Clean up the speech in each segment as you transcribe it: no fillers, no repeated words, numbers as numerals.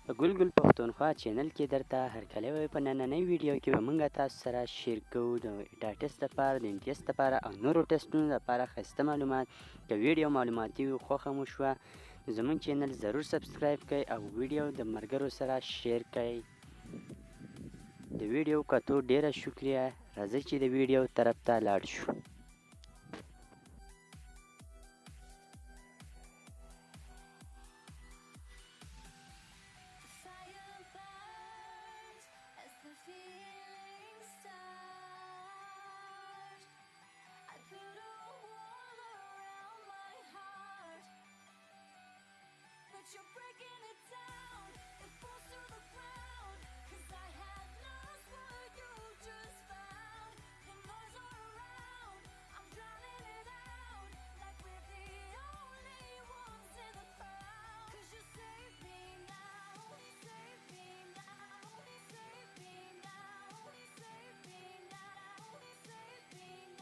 په ګل پښتونخوا چینل کې درته هرکلی وایو. په نننۍ ویډیو کې به موږ تاسو سره شیر کوو د ډاټسټ لپاره، د امتیاز لپاره او نورو ټسټونو لپاره ښایسته معلومات. که ویډیو معلوماتي وي، خوښه مو شوه، زموږ چینل ضرور سبسکرایب کړئ او ویډیو د ملګرو سره شیر کړئ. د ویډیو کتو ډیره شکریه. راځئ چې د ویډیو طرف ته لاړ شو. You're breaking it down, it falls to the ground, 'cause I had lost what you just found. The noise all around, I'm drowning it out, like we're the only ones in the crowd. 'Cause you save me now, save me now, save me now, save me now, save me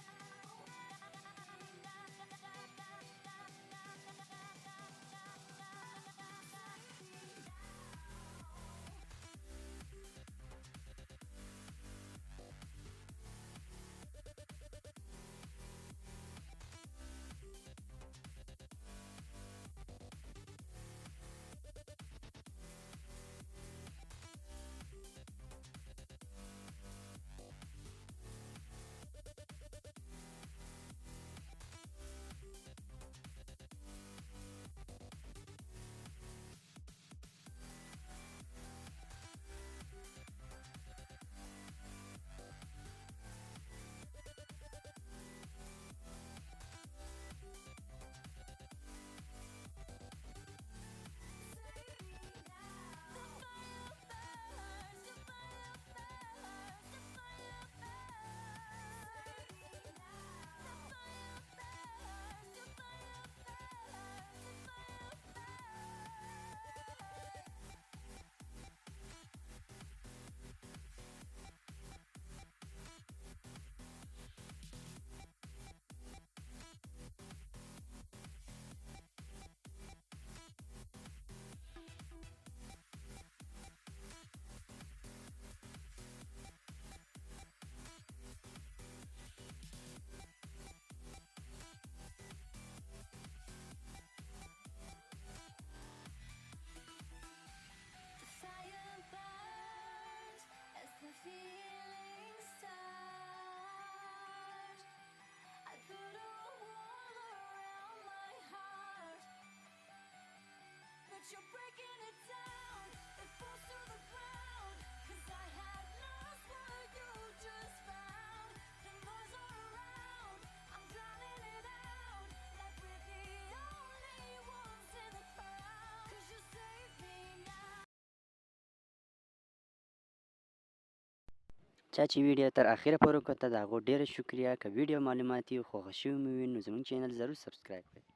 feeling start. I put a wall around my heart, but you're breaking it down, it falls to the ground, 'cause I had lost what you just found. The noise all around, I'm drowning it out, like we're the only ones in the crowd. 'Cause you save me now. چا چې ویډیو تر اخره پورې وکته د هغو ډیره شکریه. که ویډیو معلوماتي او خوښه شوې مو وي نو زموږ چینل ضرور سبسکرایب کړئ.